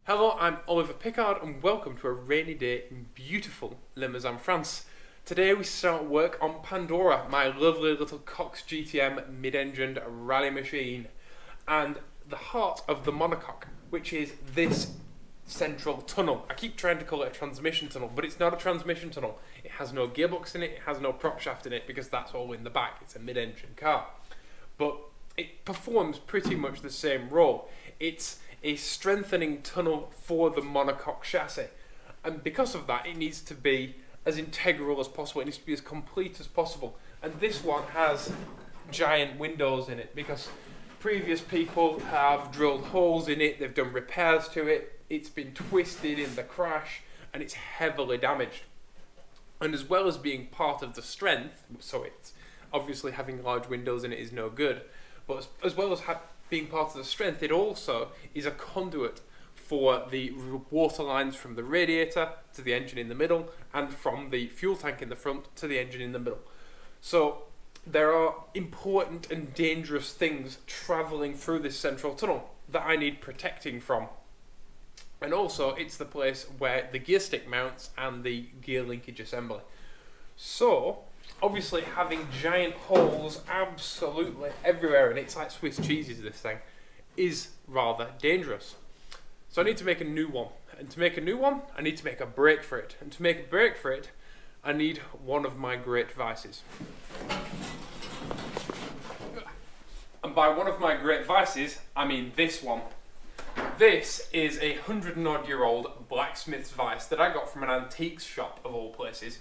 Hello, I'm Oliver Pickard and welcome to a rainy day in beautiful Limousin, France. Today we start work on Pandora, my lovely little Cox GTM mid-engined rally machine, and the heart of the monocoque, which is this central tunnel. I keep trying to call it a transmission tunnel, but it's not a transmission tunnel. It has no gearbox in it, it has no prop shaft in it, because that's all in the back. It's a mid-engine car. But it performs pretty much the same role. It's a strengthening tunnel for the monocoque chassis, and because of that it needs to be as integral as possible, it needs to be as complete as possible, and this one has giant windows in it because previous people have drilled holes in it, they've done repairs to it, it's been twisted in the crash and it's heavily damaged. And as well as being part of the strength, so it's obviously having large windows in it is no good, but as well as being part of the strength, it also is a conduit for the water lines from the radiator to the engine in the middle and from the fuel tank in the front to the engine in the middle. So there are important and dangerous things travelling through this central tunnel that I need protecting from. And also it's the place where the gear stick mounts and the gear linkage assembly. So obviously having giant holes absolutely everywhere, and it's like Swiss cheeses, this thing, is rather dangerous. So I need to make a new one, and to make a new one I need to make a brake for it, and to make a brake for it I need one of my great vices. And by one of my great vices I mean this one. This is a 100-odd-year-old blacksmith's vice that I got from an antiques shop of all places.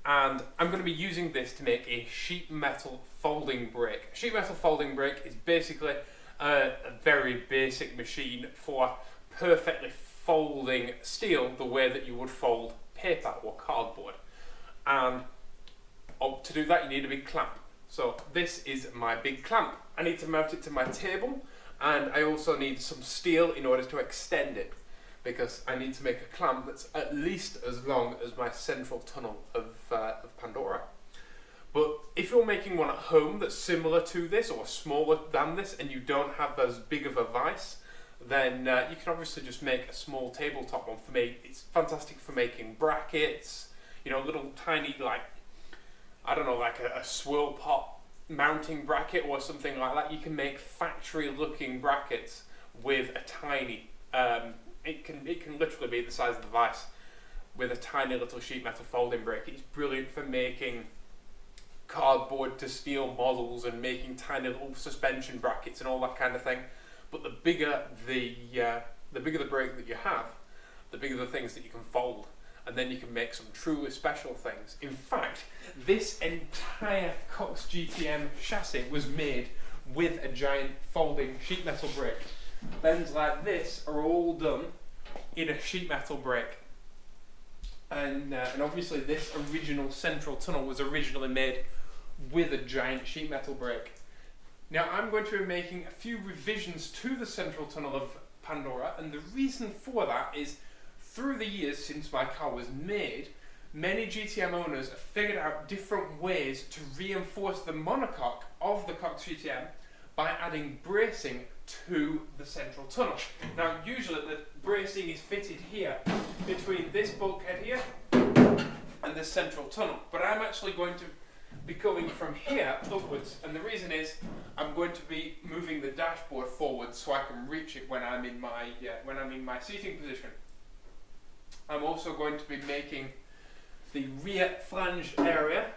And I'm going to be using this to make a sheet metal folding brake. A sheet metal folding brake is basically a very basic machine for perfectly folding steel the way that you would fold paper or cardboard. And to do that you need a big clamp. So this is my big clamp. I need to mount it to my table, and I also need some steel in order to extend it, because I need to make a clamp that's at least as long as my central tunnel of Pandora. But if you're making one at home that's similar to this or smaller than this and you don't have as big of a vise, then you can obviously just make a small tabletop one. For me, it's fantastic for making brackets, you know, little tiny, like, I don't know, like a swirl pot mounting bracket or something like that. You can make factory looking brackets with a tiny it can literally be the size of the vise with a tiny little sheet metal folding brake. It's brilliant for making cardboard to steel models and making tiny little suspension brackets and all that kind of thing. But the bigger the brake that you have, the bigger the things that you can fold, and then you can make some truly special things. In fact, this entire Cox GTM chassis was made with a giant folding sheet metal brake. Bends like this are all done in a sheet metal brake, and obviously this original central tunnel was originally made with a giant sheet metal brake. Now I'm going to be making a few revisions to the central tunnel of Pandora, and the reason for that is through the years since my car was made, many GTM owners have figured out different ways to reinforce the monocoque of the Cox GTM by adding bracing to the central tunnel. Now usually the bracing is fitted here between this bulkhead here and the central tunnel, but I'm actually going to be going from here upwards, and the reason is I'm going to be moving the dashboard forward so I can reach it when I'm in my seating position. I'm also going to be making the rear flange area,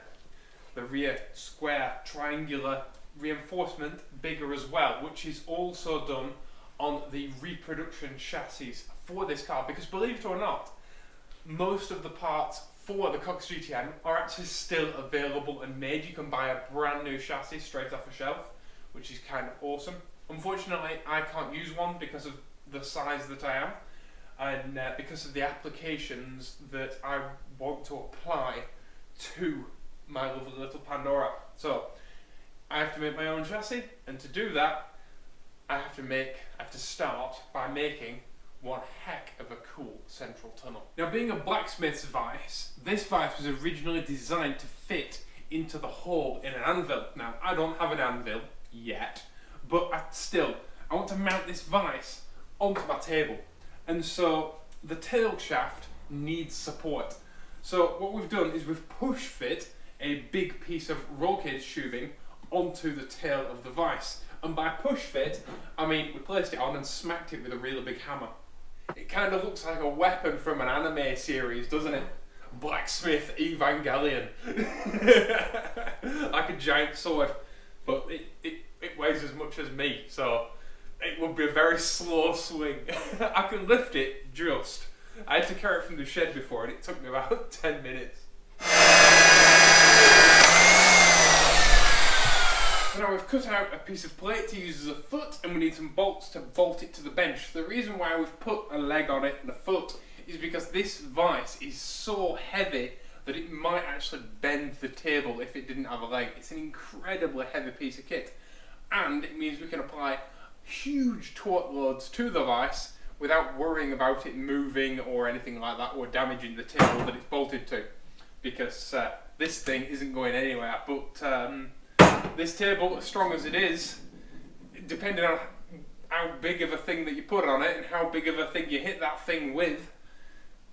the rear square triangular reinforcement, bigger as well, which is also done on the reproduction chassis for this car, because believe it or not, most of the parts for the Cox GTM are actually still available and made. You can buy a brand new chassis straight off a shelf, which is kind of awesome. Unfortunately I can't use one because of the size that I am, and because of the applications that I want to apply to my lovely little Pandora. So I have to make my own chassis, and to do that I have to start by making one heck of a cool central tunnel. Now, being a blacksmith's vice, this vice was originally designed to fit into the hole in an anvil. Now, I don't have an anvil yet, but I want to mount this vice onto my table. and so the tail shaft needs support. So what we've done is we've push fit a big piece of roll cage tubing onto the tail of the vise. And by push fit, I mean we placed it on and smacked it with a really big hammer. It kind of looks like a weapon from an anime series, doesn't it? Blacksmith Evangelion. Like a giant sword, but it weighs as much as me, so it would be a very slow swing. I can lift it just. I had to carry it from the shed before and it took me about 10 minutes. So now we've cut out a piece of plate to use as a foot, and we need some bolts to bolt it to the bench. The reason why we've put a leg on it and a foot is because this vise is so heavy that it might actually bend the table if it didn't have a leg. It's an incredibly heavy piece of kit, and it means we can apply huge torque loads to the vise without worrying about it moving or anything like that, or damaging the table that it's bolted to, because this thing isn't going anywhere. But this table, as strong as it is, depending on how big of a thing that you put on it and how big of a thing you hit that thing with,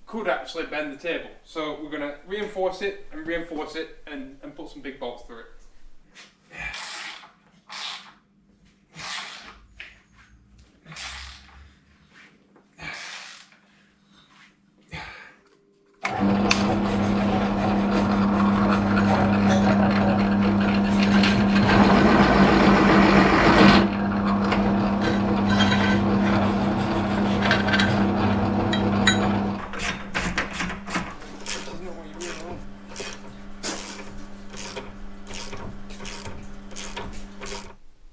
could actually bend the table. So we're going to reinforce it and put some big bolts through it.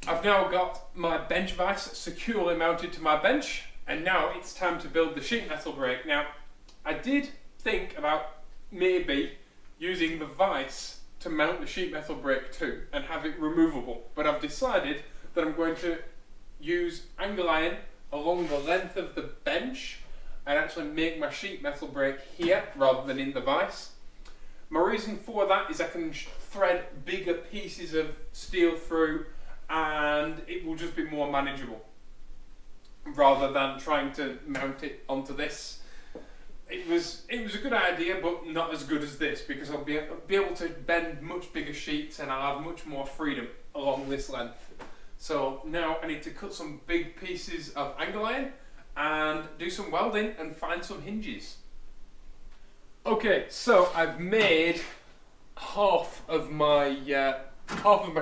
I've now got my bench vise securely mounted to my bench, and now it's time to build the sheet metal brake. Now, I did think about maybe using the vise to mount the sheet metal brake too and have it removable, but I've decided that I'm going to use angle iron along the length of the bench and actually make my sheet metal brake here rather than in the vise. My reason for that is I can thread bigger pieces of steel through, and it will just be more manageable rather than trying to mount it onto this. It was a good idea, but not as good as this, because I'll be able to bend much bigger sheets and I'll have much more freedom along this length. So now I need to cut some big pieces of angle iron and do some welding and find some hinges. Okay, so I've made half of my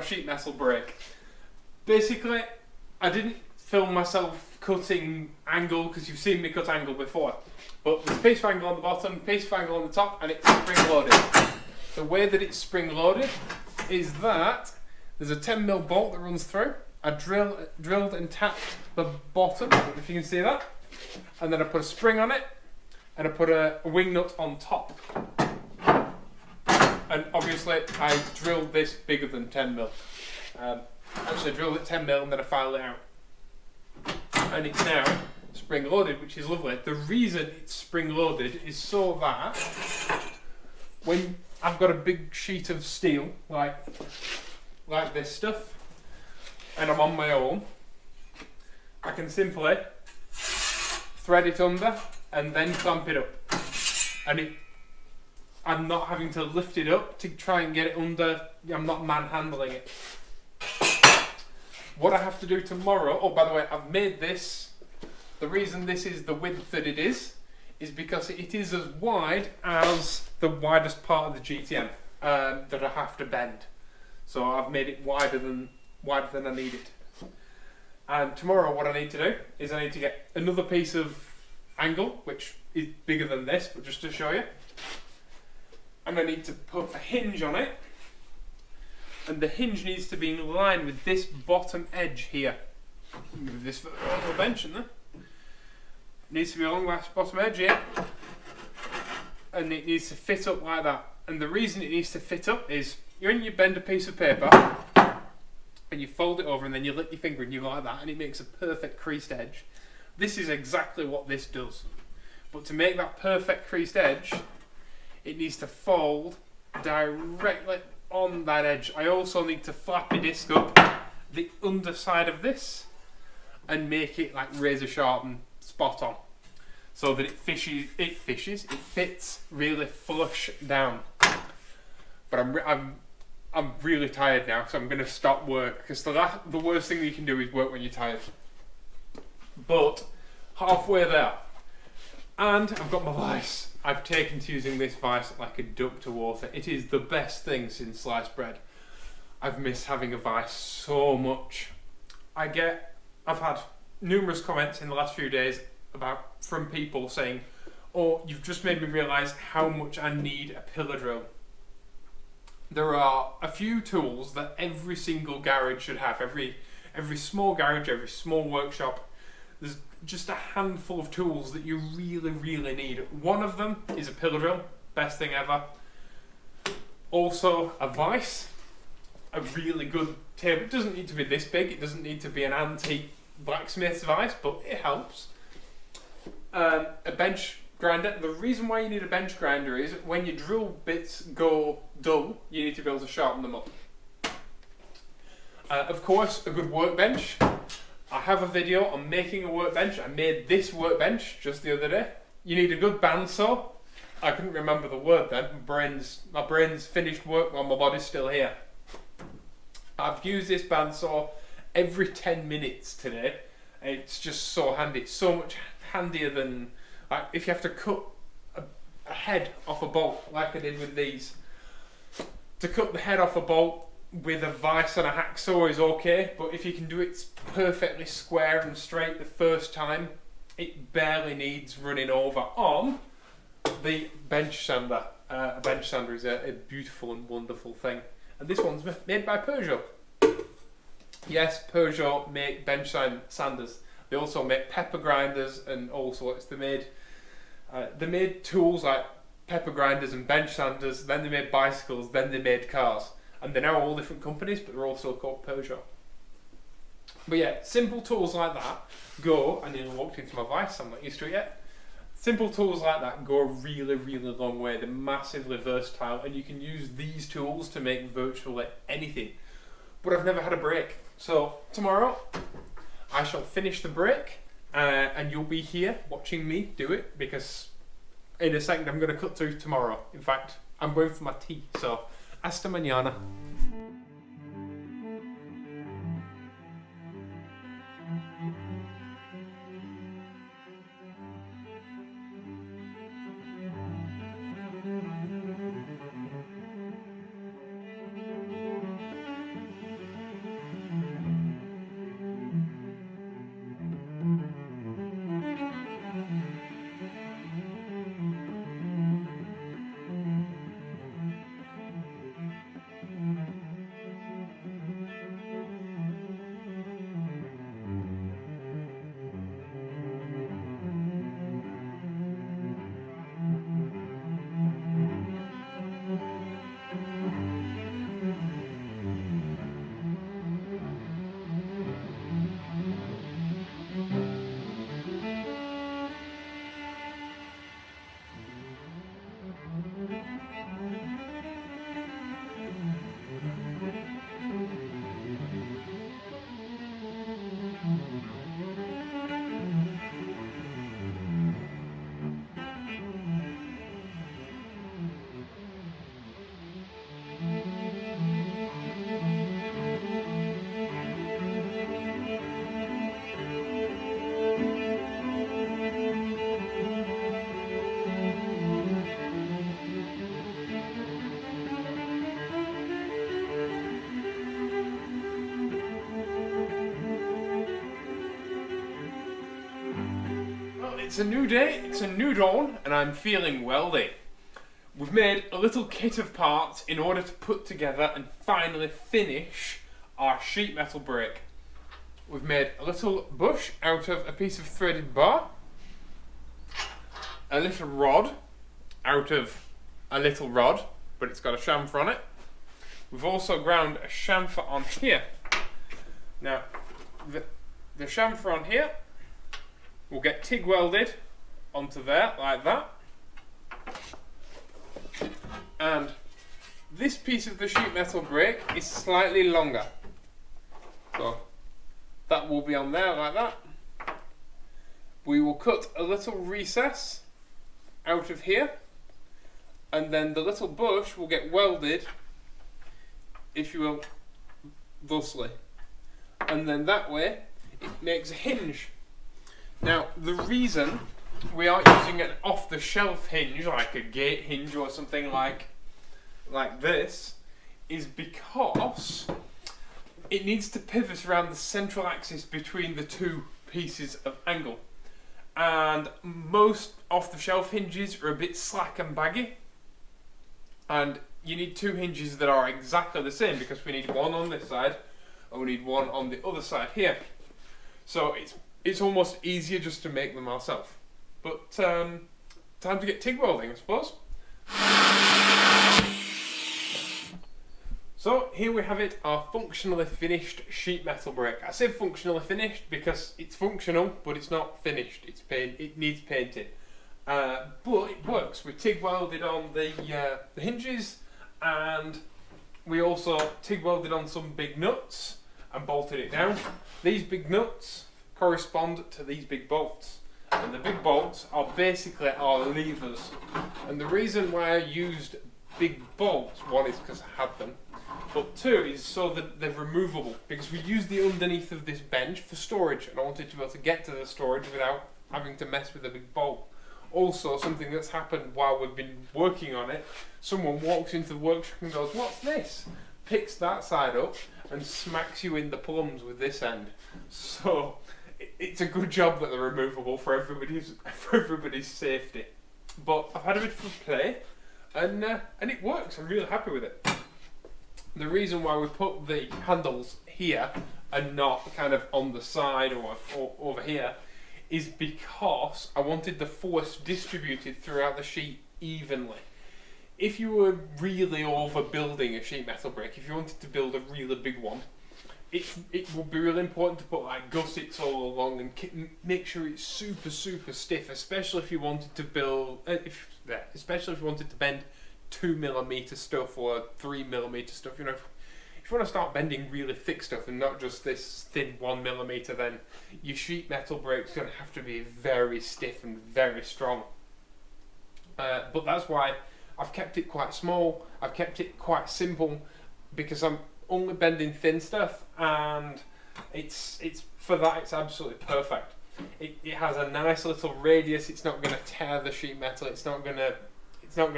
sheet metal brake. Basically, I didn't film myself cutting angle because you've seen me cut angle before. But there's a piece of angle on the bottom, piece of angle on the top, and it's spring loaded. The way that it's spring loaded is that there's a 10mm bolt that runs through. I drilled and tapped the bottom, if you can see that, and then I put a spring on it, and I put a wing nut on top. And obviously I drilled this bigger than 10mm. Actually I drilled it 10mm and then I filed it out. And it's now spring loaded, which is lovely. The reason it's spring loaded is so that when I've got a big sheet of steel like this stuff and I'm on my own, I can simply thread it under and then clamp it up, and I'm not having to lift it up to try and get it under. I'm not manhandling it. What I have to do tomorrow, oh by the way, I've made this. The reason this is the width that it is because it is as wide as the widest part of the GTM that I have to bend. So I've made it wider than I need it. And tomorrow what I need to do is I need to get another piece of angle, which is bigger than this, but just to show you. And I need to put a hinge on it. And the hinge needs to be in line with this bottom edge here. Move this on the bench in there. It needs to be along that bottom edge here. And it needs to fit up like that. And the reason it needs to fit up is, when you bend a piece of paper and you fold it over and then you lick your finger and you like that, and it makes a perfect creased edge. This is exactly what this does. But to make that perfect creased edge, it needs to fold directly on that edge. I also need to flappy disc up the underside of this and make it like razor sharp and spot on. so that it fits really flush down. But I'm really tired now, so I'm going to stop work, because the worst thing that you can do is work when you're tired. But halfway there, and I've got my vise. I've taken to using this vise like a duck to water. It is the best thing since sliced bread. I've missed having a vise so much. I've had numerous comments in the last few days from people saying, "Oh, you've just made me realise how much I need a pillar drill." There are a few tools that every single garage should have. Every small garage, every small workshop. There's just a handful of tools that you really, really need. One of them is a pillar drill. Best thing ever. Also, a vise. A really good table. It doesn't need to be this big. It doesn't need to be an antique blacksmith's vise, but it helps. A bench grinder. The reason why you need a bench grinder is when your drill bits go dull, you need to be able to sharpen them up. Of course, a good workbench. I have a video on making a workbench. I made this workbench just the other day. You need a good bandsaw. I couldn't remember the word then. My brain's finished work while my body's still here. I've used this bandsaw every 10 minutes today. It's just so handy. It's so much handier than if you have to cut a head off a bolt like I did with these. To cut the head off a bolt with a vise and a hacksaw is okay, but if you can do it perfectly square and straight the first time, it barely needs running over on the bench sander. A bench sander is a beautiful and wonderful thing. And this one's made by Peugeot. Yes, Peugeot make bench sanders. They also make pepper grinders and all sorts. They made tools like pepper grinders and bench sanders, then they made bicycles, then they made cars. And they're now all different companies, but they're all still called Peugeot. But yeah, simple tools like that I nearly walked into my vise, I'm not used to it yet. Simple tools like that go a really, really long way. They're massively versatile, and you can use these tools to make virtually anything. But I've never had a break. So tomorrow, I shall finish the break, and you'll be here watching me do it, because in a second I'm going to cut to tomorrow. In fact, I'm going for my tea, so hasta mañana. It's a new day, it's a new dawn, and I'm feeling wealthy. We've made a little kit of parts in order to put together and finally finish our sheet metal brake. We've made a little bush out of a piece of threaded bar, a little rod out of a little rod, but it's got a chamfer on it. We've also ground a chamfer on here. Now, the chamfer on here will get TIG welded onto there like that, and this piece of the sheet metal brake is slightly longer, so that will be on there like that, we will cut a little recess out of here, and then the little bush will get welded, if you will, thusly. And then that way, it makes a hinge. Now, the reason we are using an off-the-shelf hinge, like a gate hinge or something like this, is because it needs to pivot around the central axis between the two pieces of angle. And most off-the-shelf hinges are a bit slack and baggy, and you need two hinges that are exactly the same, because we need one on this side and we need one on the other side here. So it's almost easier just to make them ourselves. But time to get TIG welding, I suppose. So here we have it, our functionally finished sheet metal brake. I say functionally finished because it's functional, but it's not finished. It needs painting, but it works. We TIG welded on the hinges, and we also TIG welded on some big nuts and bolted it down. These big nuts correspond to these big bolts, and the big bolts are basically our levers. And the reason why I used big bolts, one is because I had them, but two is so that they're removable, because we use the underneath of this bench for storage, and I wanted to be able to get to the storage without having to mess with a big bolt. Also, something that's happened while we've been working on it, someone walks into the workshop and goes, "What's this?" Picks that side up and smacks you in the plums with this end. So it's a good job that they're removable for everybody's safety. But I've had a bit of play, and it works. I'm really happy with it. The reason why we put the handles here and not kind of on the side or over here is because I wanted the force distributed throughout the sheet evenly. If you were really overbuilding a sheet metal brake, if you wanted to build a really big one, it would be really important to put like gussets all along and make sure it's super stiff, especially if you wanted to build, especially if you wanted to bend 2mm stuff or 3mm stuff. You know, if you want to start bending really thick stuff and not just this thin 1mm, then your sheet metal brake's going to have to be very stiff and very strong. But that's why I've kept it quite small. I've kept it quite simple, because I'm only bending thin stuff, and it's for that it's absolutely perfect. It has a nice little radius. It's not going to tear the sheet metal. It's not going to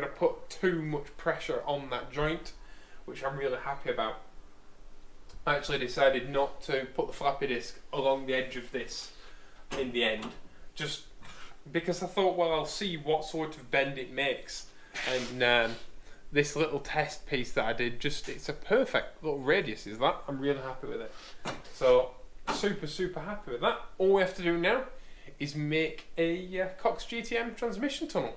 put too much pressure on that joint, which I'm really happy about. I actually decided not to put the flappy disc along the edge of this in the end, just because I thought, well, I'll see what sort of bend it makes. And this little test piece that I did, it's a perfect little radius, is that? I'm really happy with it. So super happy with that. All we have to do now is make a Cox GTM transmission tunnel.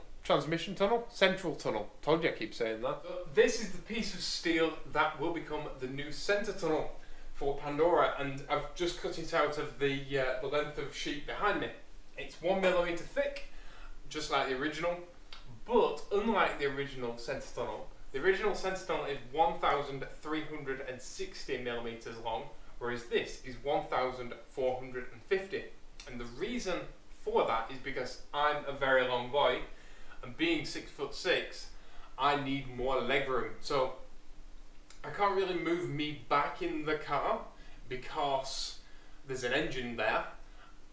Central tunnel. Told you I keep saying that. So this is the piece of steel that will become the new centre tunnel for Pandora, and I've just cut it out of the length of sheet behind me. It's 1mm thick, just like the original, but unlike the original centre tunnel, the original centre tunnel is 1,360mm long, whereas this is 1,450. And the reason for that is because I'm a very long boy, and being 6'6", I need more legroom. So I can't really move me back in the car because there's an engine there,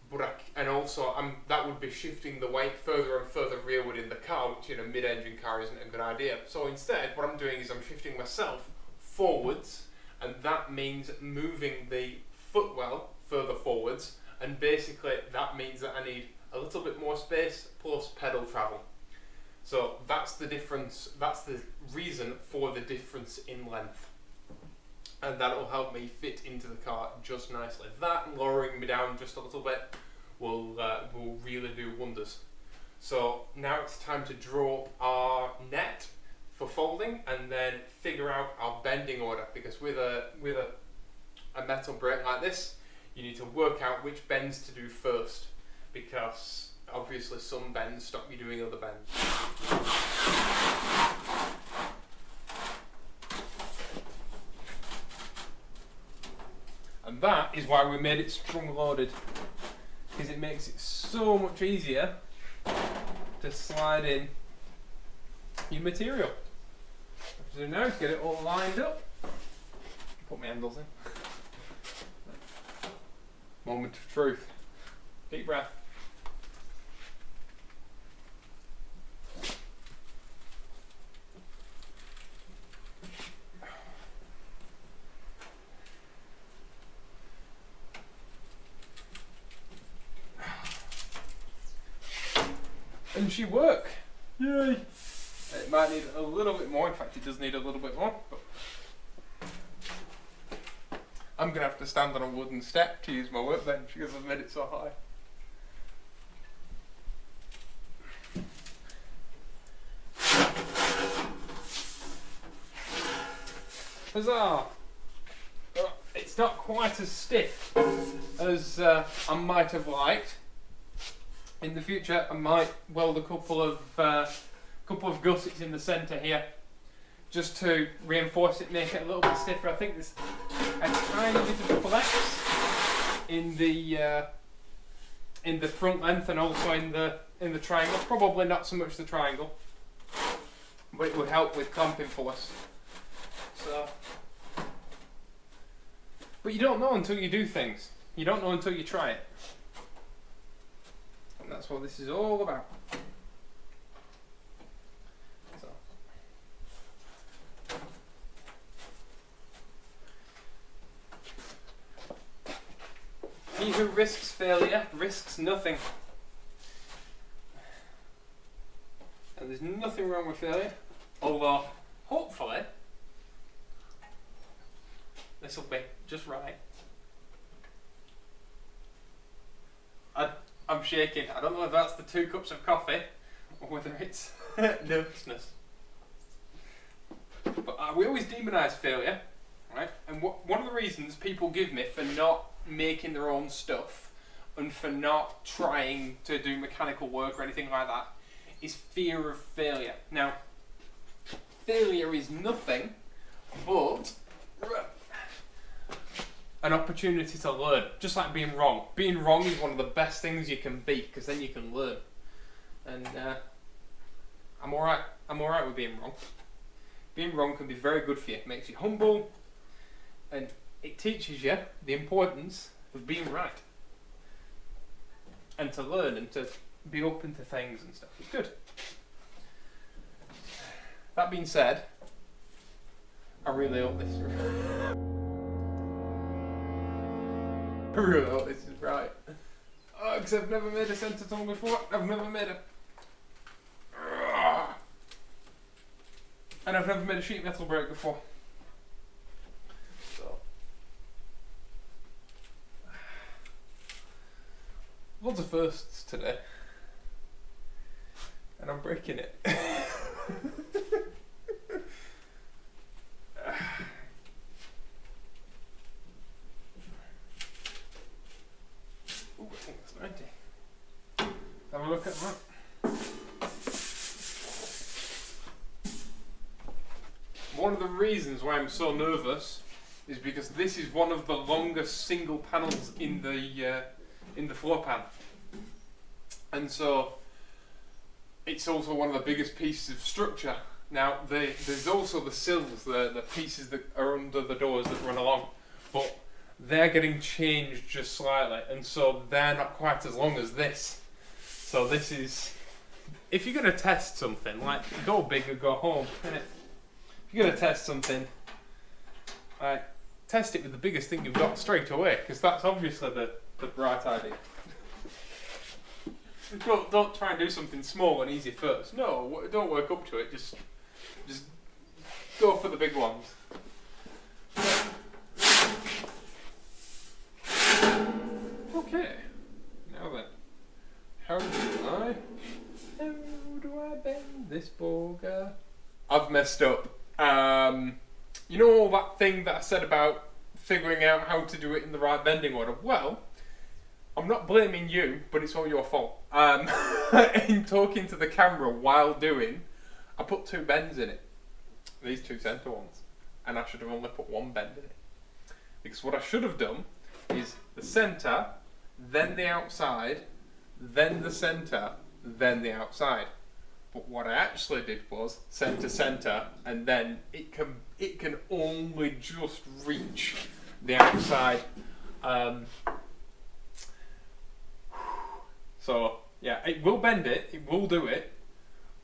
but that would be shifting the weight further and further rearward in the car, which in a mid-engine car isn't a good idea. So instead, what I'm doing is I'm shifting myself forwards, and that means moving the footwell further forwards, and basically that means that I need a little bit more space plus pedal travel. So that's the difference, that's the reason for the difference in length. And that'll help me fit into the car just nicely. That and lowering me down just a little bit will really do wonders. So now it's time to draw our net for folding and then figure out our bending order, because with a metal brake like this, you need to work out which bends to do first, because obviously some bends stop you doing other bends. And that is why we made it sprung loaded. because it makes it so much easier to slide in your material. What to do now is get it all lined up. Put my handles in. Moment of truth. Deep breath. And she work. Yay! It might need a little bit more. In fact, it does need a little bit more. But I'm gonna have to stand on a wooden step to use my workbench because I've made it so high. Huzzah! It's not quite as stiff as I might have liked. In the future, I might weld a couple of gussets in the centre here, just to reinforce it, make it a little bit stiffer. I think there's a tiny bit of flex in the front length and also in the triangle. Probably not so much the triangle, but it would help with clamping for us. So, but you don't know until you do things. You don't know until you try it. And that's what this is all about. So. He who risks failure risks nothing. And there's nothing wrong with failure, although hopefully this will be just right. I'm shaking. I don't know if that's the 2 cups of coffee or whether it's nervousness. But we always demonise failure, right? And one of the reasons people give me for not making their own stuff and for not trying to do mechanical work or anything like that is fear of failure. Now, failure is nothing but an opportunity to learn, just like being wrong. Being wrong is one of the best things you can be, because then you can learn. And I'm alright with being wrong. Being wrong can be very good for you. It makes you humble, and it teaches you the importance of being right. And to learn and to be open to things and stuff. It's good. That being said, I really hope this is right. I really hope this is right. Oh, because I've never made a centre tunnel before. I've never made a... And I've never made a sheet metal brake before. So... lots of firsts today. And I'm breaking it. Ooh, I think that's 90. Have a look at that. One of the reasons why I'm so nervous is because this is one of the longest single panels in the floor pan, and so it's also one of the biggest pieces of structure. Now there's also the sills, the pieces that are under the doors that run along, but they're getting changed just slightly, and so they're not quite as long as this. So this is, if you're going to test something, like, go big or go home, innit? If you're going to test something, like, test it with the biggest thing you've got straight away, because that's obviously the right idea. Don't try and do something small and easy first. No, don't work up to it. Just go for the big ones. Okay. Now then, how do I bend this boga? I've messed up. You know all that thing that I said about figuring out how to do it in the right bending order? Well, I'm not blaming you, but it's all your fault. In talking to the camera while doing, I put 2 bends in it. These 2 centre ones. And I should have only put 1 bend in it. Because what I should have done is the centre then the outside, then the centre, then the outside. But what I actually did was centre, and then it can only just reach the outside. So yeah, it will bend it, it will do it,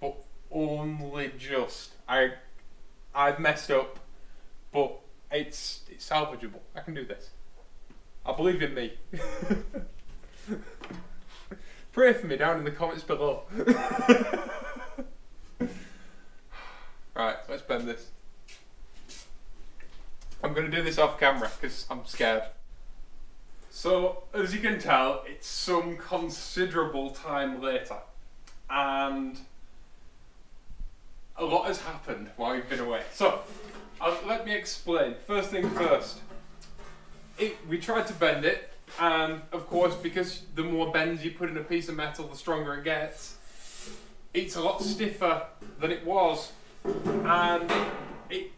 but only just. I've messed up, but it's salvageable. I can do this. I believe in me. Pray for me down in the comments below. Right, let's bend this. I'm going to do this off camera because I'm scared. So, as you can tell, it's some considerable time later. And a lot has happened while we've been away. So, let me explain. First thing first. We tried to bend it, and of course, because the more bends you put in a piece of metal, the stronger it gets. It's a lot stiffer than it was, and it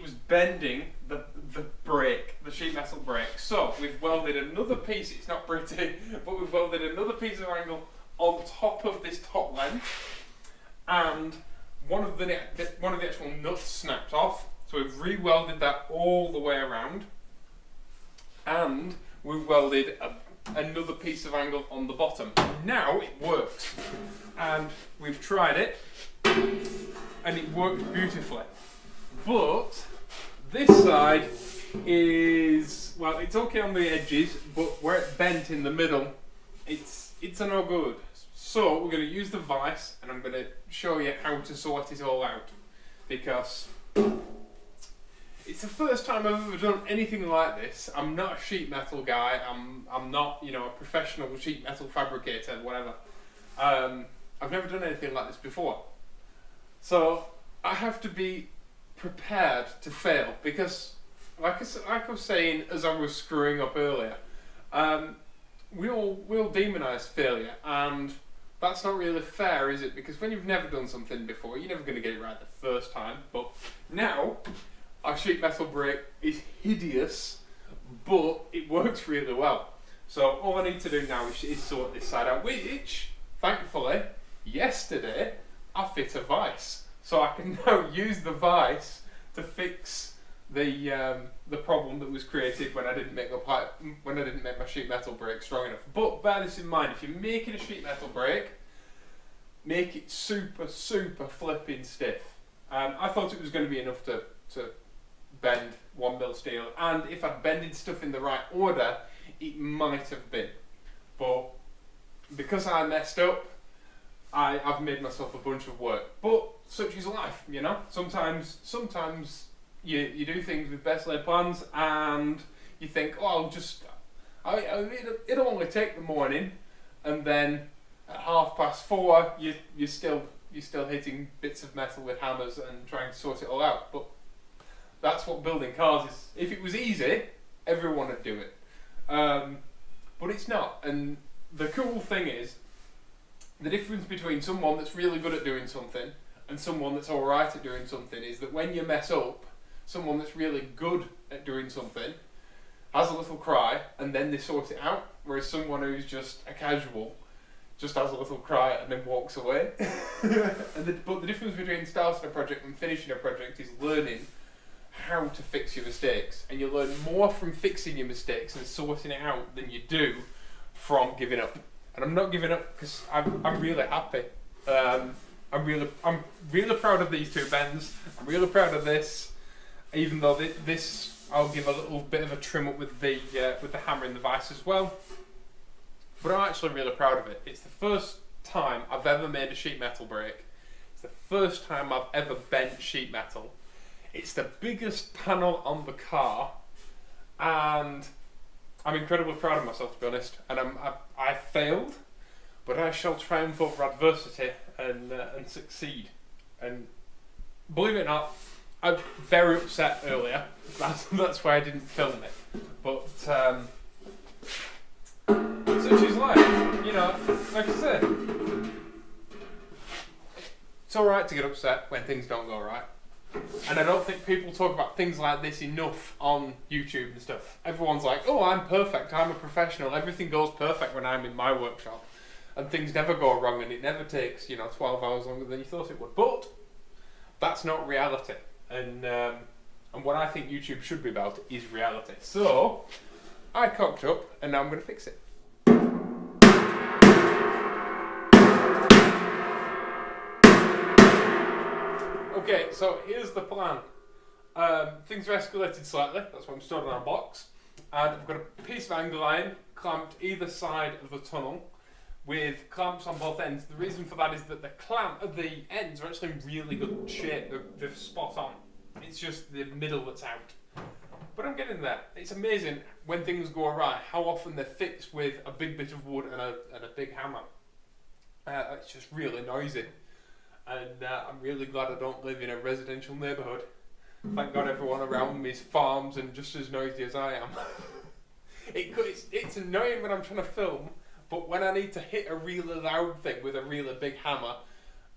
was bending the brake, the sheet metal brake. So we've welded another piece. It's not pretty, but we've welded another piece of angle on top of this top length, and one of the actual nuts snapped off. So we've re-welded that all the way around. And we've welded another piece of angle on the bottom. Now it works, and we've tried it, and it works beautifully. But this side is, well, it's okay on the edges, but where it's bent in the middle, it's a no good. So we're going to use the vise, and I'm going to show you how to sort it all out, because it's the first time I've ever done anything like this. I'm not a sheet metal guy. I'm not, a professional sheet metal fabricator, whatever. I've never done anything like this before. So I have to be prepared to fail, because like I was saying as I was screwing up earlier, we all demonise failure, and that's not really fair, is it? Because when you've never done something before, you're never going to get it right the first time. But now, our sheet metal brake is hideous, but it works really well. So all I need to do now is sort this side out, which, thankfully, yesterday I fit a vise. So I can now use the vise to fix the problem that was created when I didn't make my sheet metal brake strong enough. But bear this in mind: if you're making a sheet metal brake, make it super flipping stiff. I thought it was going to be enough to bend 1mm steel, and if I'd bended stuff in the right order, it might have been. But because I messed up, I've made myself a bunch of work. But such is life, Sometimes you do things with best laid plans, and you think, oh, it'll only take the morning, and then at 4:30 you're still hitting bits of metal with hammers and trying to sort it all out. But that's what building cars is. If it was easy, everyone would do it. But it's not. And the cool thing is, the difference between someone that's really good at doing something and someone that's alright at doing something is that when you mess up, someone that's really good at doing something has a little cry and then they sort it out, whereas someone who's just a casual just has a little cry and then walks away. But the difference between starting a project and finishing a project is learning how to fix your mistakes, and you learn more from fixing your mistakes and sorting it out than you do from giving up. And I'm not giving up because I'm really happy. I'm really proud of these two bends. I'm really proud of this, even though this I'll give a little bit of a trim up with the hammer in the vise as well. But I'm actually really proud of it. It's the first time I've ever made a sheet metal brake. It's the first time I've ever bent sheet metal. It's the biggest panel on the car, and I'm incredibly proud of myself, to be honest. And I failed, but I shall triumph over adversity and succeed. And believe it or not, I was very upset earlier. That's why I didn't film it. But such is life, like I said. It's alright to get upset when things don't go right. And I don't think people talk about things like this enough on YouTube and stuff. Everyone's like, oh, I'm perfect, I'm a professional, everything goes perfect when I'm in my workshop. And things never go wrong, and it never takes, 12 hours longer than you thought it would. But that's not reality. And what I think YouTube should be about is reality. So I cocked up, and now I'm going to fix it. Okay, so here's the plan. Things are escalated slightly, that's why I'm stored on a box. And I've got a piece of angle iron clamped either side of the tunnel with clamps on both ends. The reason for that is that the ends are actually in really good shape, they're spot on. It's just the middle that's out. But I'm getting there. It's amazing when things go awry how often they're fixed with a big bit of wood and a big hammer. It's just really noisy. And I'm really glad I don't live in a residential neighbourhood. Thank God everyone around me is farms and just as noisy as I am. It's annoying when I'm trying to film, but when I need to hit a really loud thing with a really big hammer,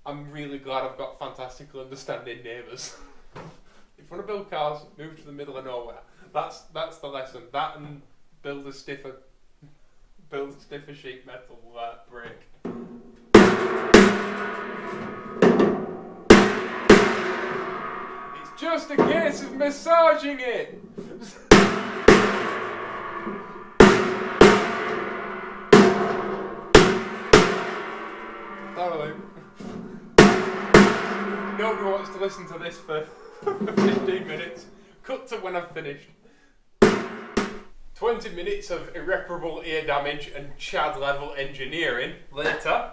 I'm really glad I've got fantastically understanding neighbours. If you want to build cars, move to the middle of nowhere. That's the lesson. That and build a stiffer sheet metal brick. It's just a case of massaging it. Nobody wants to listen to this for 15 minutes. Cut to when I've finished. 20 minutes of irreparable ear damage and Chad level engineering later,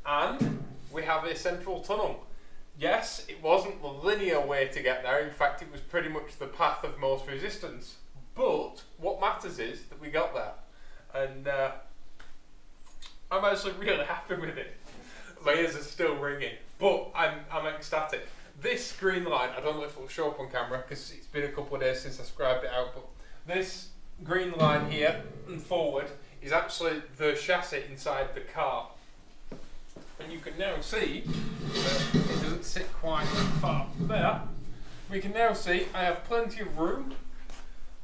and we have a central tunnel. Yes, it wasn't the linear way to get there, in fact it was pretty much the path of most resistance, but what matters is that we got there, and I'm actually really happy with it. My ears are still ringing, but I'm ecstatic. This green line, I don't know if it'll show up on camera because it's been a couple of days since I scribed it out, but this green line here and forward is actually the chassis inside the car. And you can now see that it doesn't sit quite far there. We can now see I have plenty of room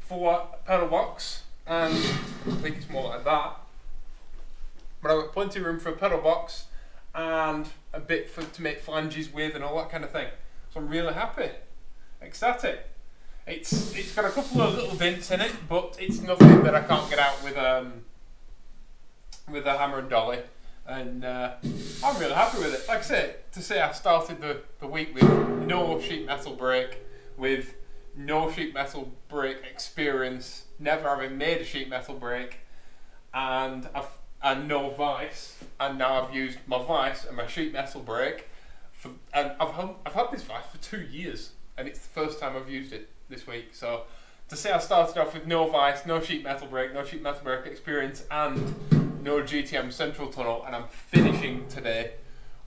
for a pedal box, and I think it's more like that. But I've got plenty of room for a pedal box and a bit to make flanges with and all that kind of thing. So I'm really happy, ecstatic. It's got a couple of little dents in it, but it's nothing that I can't get out with a hammer and dolly. And I'm really happy with it. Like I say, I started the week with no sheet metal brake, with no sheet metal brake experience, never having made a sheet metal brake, and no vice, and now I've used my vice and my sheet metal brake, and I've had this vice for 2 years, and it's the first time I've used it this week. So to say I started off with no vice, no sheet metal brake experience, and no GTM central tunnel, and I'm finishing today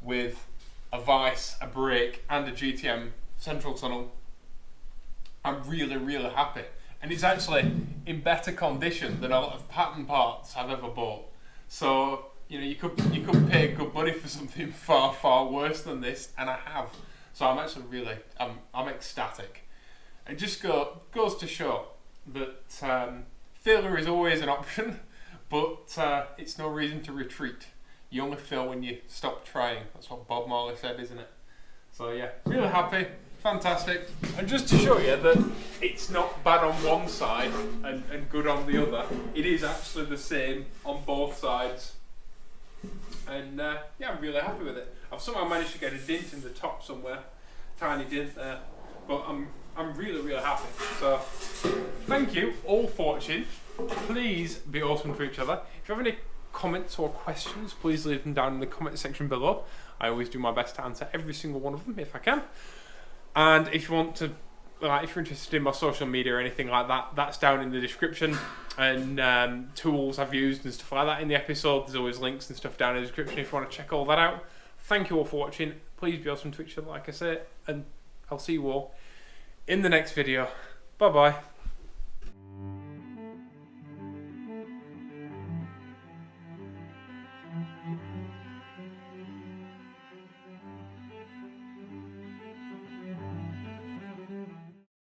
with a vice, a brake, and a GTM central tunnel, I'm really, really happy. And it's actually in better condition than a lot of pattern parts I've ever bought. So you could pay good money for something far, far worse than this, and I have. So I'm actually really, I'm ecstatic. It just goes to show that failure is always an option, but it's no reason to retreat. You only fail when you stop trying. That's what Bob Marley said, isn't it? So yeah, really happy, fantastic. And just to show you that it's not bad on one side and good on the other, it is actually the same on both sides. And yeah, I'm really happy with it. I've somehow managed to get a dent in the top somewhere, tiny dent there, but I'm really, really happy. So thank you all for watching. Please be awesome to each other. If you have any comments or questions, please leave them down in the comment section below. I always do my best to answer every single one of them if I can. And if you want to, if you're interested in my social media or anything like that, that's down in the description. And tools I've used and stuff like that in the episode. There's always links and stuff down in the description if you want to check all that out. Thank you all for watching. Please be awesome to each other, like I say, and I'll see you all in the next video. Bye bye.